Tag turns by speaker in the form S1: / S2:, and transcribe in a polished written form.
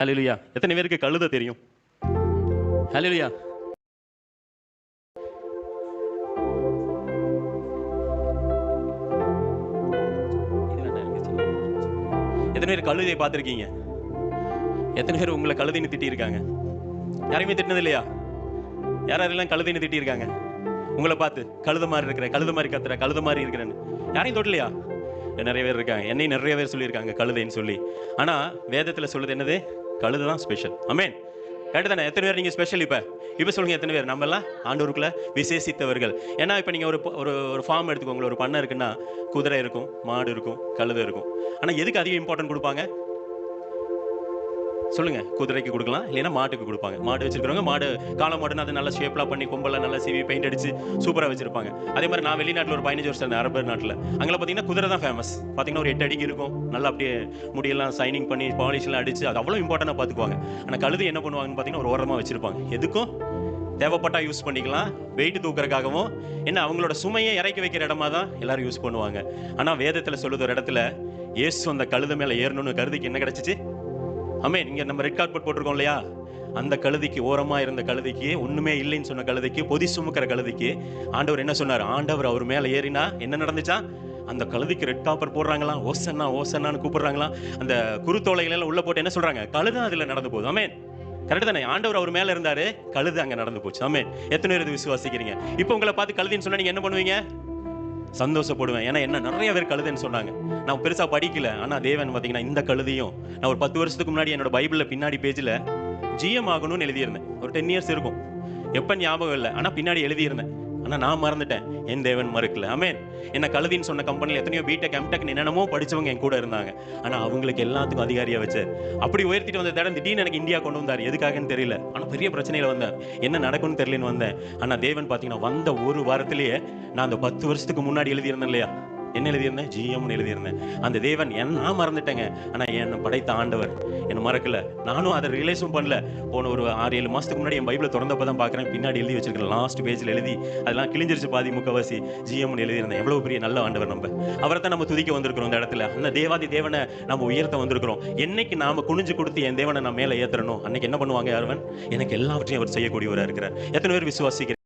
S1: ஹல்லேலூயா. எத்தனை பேருக்கு கழுதை தெரியும்? ஹல்லேலூயா. எத்தனை பேர் கழுதையை பார்த்துருக்கீங்க? எத்தனை பேர் உங்களை கழுதைன்னு திட்டியிருக்காங்க? யாரையுமே திட்டினது இல்லையா? யாரெல்லாம் கழுதைன்னு திட்டியிருக்காங்க? உங்களை பார்த்து கழுத மாதிரி இருக்கிற, கழுத மாதிரி கத்துற, கழுத மாதிரி இருக்கிறேன்னு யாரையும் தொட்டலையா? நிறைய பேர் இருக்காங்க. என்னையும் நிறைய பேர் சொல்லியிருக்காங்க கழுதைன்னு சொல்லி. ஆனால் வேதத்தில் சொல்லுது என்னது? கழுதை தான் ஸ்பெஷல். ஆமென். கரெக்டு தானே? எத்தனை பேர் நீங்கள் ஸ்பெஷல்? இப்போ சொல்லுங்கள், எத்தனை பேர் நம்மலாம் ஆண்டவருக்குள்ள விசேஷித்தவர்கள்? ஏன்னா இப்போ நீங்கள் ஒரு ஃபார்ம் எடுத்துக்கோங்க. ஒரு பண்ணை இருக்குன்னா குதிரை இருக்கும், மாடு இருக்கும், கழுதை இருக்கும். ஆனால் எதுக்கு அதிக இம்பார்ட்டன்ட் கொடுப்பாங்க சொல்லுங்க? குதிரைக்கு கொடுக்கலாம், இல்லைன்னா மாட்டுக்கு கொடுப்பாங்க. மாடு வச்சிருக்கிறவங்க மாடு, காளை மாடுன்னு அதை நல்லா ஷேப்லாம் பண்ணி கொம்பெல்லாம் நல்லா சீவி பெயிண்ட் அடிச்சு சூப்பராக வச்சிருப்பாங்க. அதே மாதிரி நான் வெளிநாட்டில் ஒரு 15 வருஷம் இருந்தேன், அரபு நாட்டில். அங்கே பார்த்தீங்கன்னா குதிரை தான் ஃபேமஸ். பார்த்தீங்கன்னா ஒரு 8 அடிக்கு இருக்கும், நல்லா அப்படியே முடியெல்லாம் சைனிங் பண்ணி பாலிஷ்லாம் அடிச்சு அது அவ்வளோ இம்பார்ட்டண்டாக பார்த்துக்குவாங்க. ஆனால் கழுது என்ன பண்ணுவாங்கன்னு பார்த்தீங்கன்னா ஒரு ஓரமாக வச்சிருப்பாங்க. எதுக்கும் தேவைப்பட்டா யூஸ் பண்ணிக்கலாம், வெயிட் தூக்குறதுக்காகவும், என்ன அவங்களோட சுமையை இறக்கி வைக்கிற இடமா தான் எல்லாரும் யூஸ் பண்ணுவாங்க. ஆனால் வேதத்தில் சொல்லுது ஒரு இடத்துல இயேசு அந்த கழுதை மேலே ஏறணும்னு கருதிக்கு என்ன கிடைச்சிச்சு? ஆமென். இங்க நம்ம ரெட் கார்பெட் போட்டிருக்கோம் இல்லையா? அந்த கழுதைக்கு, ஓரமா இருந்த கழுதைக்கு, ஒண்ணுமே இல்லைன்னு சொன்ன கழுதைக்கு, பொதி சுமக்கிற கழுதைக்கு ஆண்டவர் என்ன சொன்னார்? ஆண்டவர் அவர் மேல ஏறினா என்ன நடந்துச்சா? அந்த கழுதைக்கு ரெட் காப்பர் போடுறாங்களா, ஓசன்னா ஓசன்னான்னு கூப்பிடுறாங்களா. அந்த குருத்தோலைகள் எல்லாம் உள்ள போட்டு என்ன சொல்றாங்க? கழுதை அதுல நடந்து போகுது. ஆமென். கரெக்ட் தானே? ஆண்டவர் அவர் மேல இருந்தாரு, கழுதை அங்க நடந்து போச்சு. ஆமென். எத்தனை பேர் இது விசுவாசிக்கிறீங்க? இப்போ உங்களை பார்த்து கழுதைன்னு சொன்னா நீங்க என்ன பண்ணுவீங்க? சந்தோஷப்படுவேன். ஏன்னா என்ன, நிறைய பேர் கழுதைன்னு சொன்னாங்க. நான் பெருசா படிக்கல. ஆனா தேவன் பாத்தீங்கன்னா இந்த கழுதையும், நான் ஒரு 10 வருஷத்துக்கு முன்னாடி என்னோட பைபிள்ல பின்னாடி பேஜ்ல ஜிஎம் ஆகணும்னு எழுதியிருந்தேன். ஒரு 10 இயர்ஸ் இருக்கும். எப்ப ஞாபகம் இல்லை, ஆனா பின்னாடி எழுதியிருந்தேன். ஆனா நான் மறந்துட்டேன். என் தேவன் மறுக்கல. ஆமென். என்ன கழுதின்னு சொன்ன கம்பெனில எத்தனையோ பிடெக் எம்டெக் என்னென்னமோ படிச்சவங்க என் கூட இருந்தாங்க. ஆனா அவங்களுக்கு எல்லாத்துக்கும் அதிகாரியா வச்சார். அப்படி உயர்த்திட்டு வந்த தேவன் திடீர்னு எனக்கு இந்தியா கொண்டு வந்தார். எதுக்காகன்னு தெரியல. ஆனா பெரிய பிரச்சனையில வந்தேன். என்ன நடக்கும்னு தெரியலன்னு வந்தேன். ஆனா தேவன் பாத்தீங்கன்னா வந்த ஒரு வாரத்திலேயே நான் அந்த 10 வருஷத்துக்கு முன்னாடி எழுதியிருந்தேன் இல்லையா? என்ன எழுதியிருந்தேன்? ஜிஎம்னு எழுதியிருந்தேன். அந்த தேவன் நான் மறந்துட்டேங்க. ஆனா என்னை படைத்த ஆண்டவர் என்னை மறக்கல. நானும் அதை ரியலைஸும் பண்ணல. போன ஒரு 6-7 மாசத்துக்கு முன்னாடி என் பைபிளை திறந்தப்ப தான் பார்க்குறேன், பின்னாடி எழுதி வச்சிருக்கேன். லாஸ்ட் பேஜில் எழுதி அதெல்லாம் கிழிஞ்சிருச்சு, பாதி முக்கவாசி. ஜிஎம்னு எழுதியிருந்தேன். எவ்வளவு பெரிய நல்ல ஆண்டவர் நம்ம. அவரை தான் நம்ம துதிக்க வந்திருக்கிறோம் இந்த இடத்துல. அந்த தேவாதி தேவனை நம்ம உயர்த்த வந்திருக்கிறோம். என்னைக்கு நாம குனிஞ்சு கொடுத்து என் தேவனை நான் மேலே ஏத்துறனோ அன்னைக்கு என்ன பண்ணுவாங்க? யாருவன் எனக்கு எல்லாவற்றையும் அவர் செய்யக்கூடியவராக இருக்கிறார். எத்தனை பேர் விசுவாசிக்கிறேன்?